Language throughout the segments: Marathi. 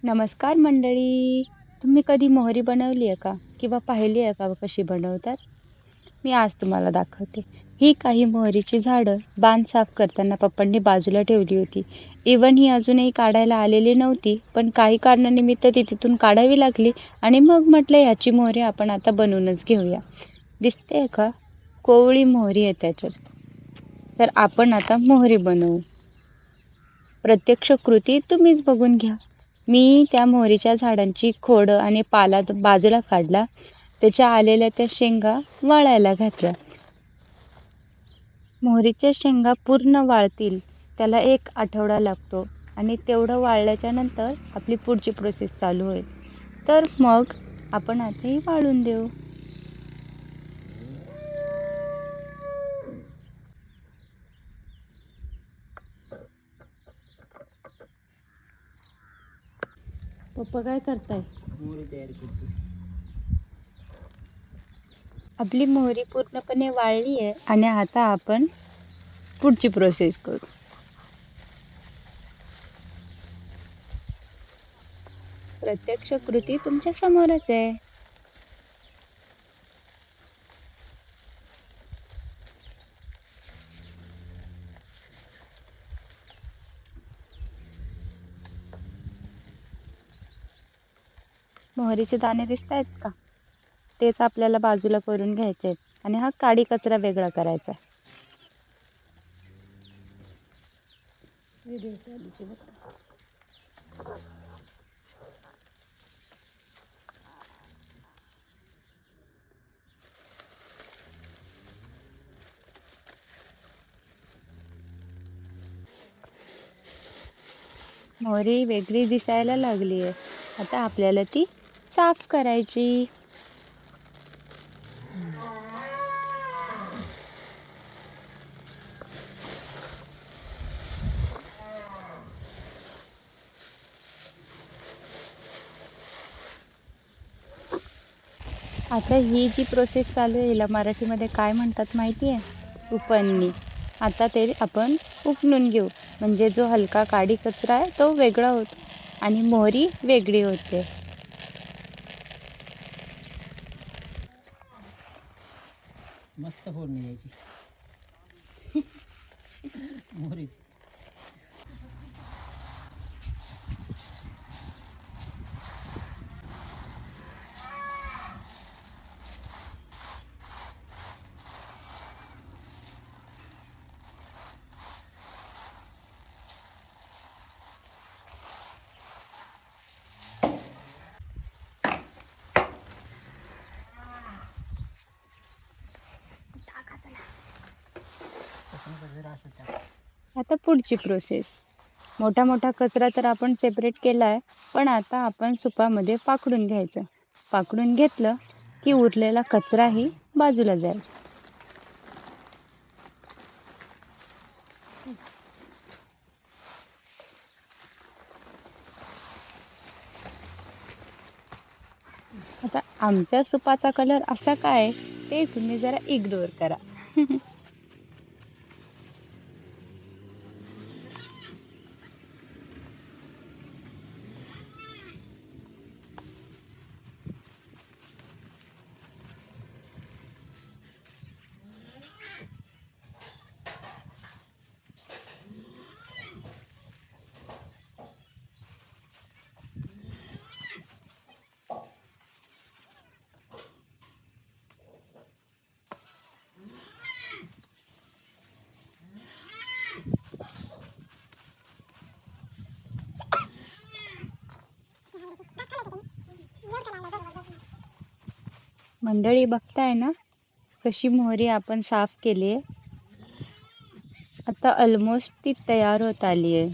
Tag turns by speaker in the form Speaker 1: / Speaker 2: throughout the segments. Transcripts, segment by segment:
Speaker 1: नमस्कार मंडळी. तुम्ही कधी मोहरी बनवली आहे का? किंवा पाहिली आहे का कशी बनवतात? मी आज तुम्हाला दाखवते. ही काही मोहरीची झाडं बांध साफ करताना पप्पांनी बाजूला ठेवली होती. इव्हन ही अजूनही काढायला आलेली नव्हती, पण काही कारणानिमित्त ती तिथून काढावी लागली आणि मग म्हटलं ह्याची मोहरी आपण आता बनवूनच घेऊया. दिसतेय का? कोवळी मोहरी आहे त्याच्यात. तर आपण आता मोहरी बनवू. प्रत्यक्ष कृती तुम्हीच बघून घ्या. मी त्या मोहरीच्या झाडांची खोडं आणि पाला बाजूला काढला. त्याच्या आलेल्या त्या शेंगा वाळायला घातल्या. मोहरीच्या शेंगा पूर्ण वाळतील त्याला 1 आठवडा लागतो आणि तेवढं वाळल्याच्या नंतर आपली पुढची प्रोसेस चालू होईल. तर मग आपण आता ही वाळून देऊ. पप्पा काय करताय?
Speaker 2: मोहरी तयार करतो.
Speaker 1: आपली मोहरी पूर्णपणे वाळली आहे आणि आता आपण पुढची प्रोसेस करू. प्रत्यक्ष कृती तुमच्या समोरच आहे. मोहरीचे दाणे दिसतायत का? तेच आपल्याला बाजूला करून घ्यायचे आहेत आणि हा काडी कचरा वेगळा करायचा आहे. व्हिडिओ चालूचे बघा. मोहरी वेगळी दिसायला लागली आहे. आता आपल्याला ती साफ करायची. आता ही जी प्रोसेस चालू आहे हिला मराठीमध्ये काय म्हणतात माहिती आहे? उपणणी. आता ते आपण उपणून घेऊ. म्हणजे जो हलका काडी कचरा आहे तो वेगळा होतो आणि मोहरी वेगळी होते.
Speaker 2: मस्त फोडणी द्यायची. मोहरी जरा असं टाक.
Speaker 1: आता पुढची प्रोसेस. मोठा मोठा कचरा तर आपण सेपरेट केला आहे, पण आता आपण सुपामध्ये पाकडून घ्यायचं. पाकडून घेतलं की उरलेला कचराही बाजूला जाईल. आता आमच्या सुपाचा कलर असा काय ते तुम्ही जरा इग्नोर करा. मंडळी बघताय ना कशी मोहरी आपण साफ केली आहे. आता ऑलमोस्ट ती तयार होत आली आहे.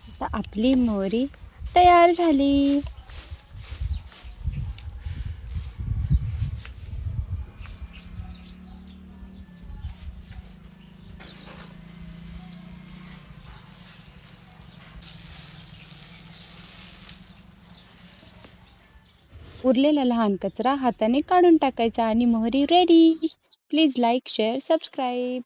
Speaker 1: आता आपली मोहरी तयार झाली. उरलेला लहान कचरा हाताने काढून टाकायचा आणि मोहरी ready. Please like, share, subscribe.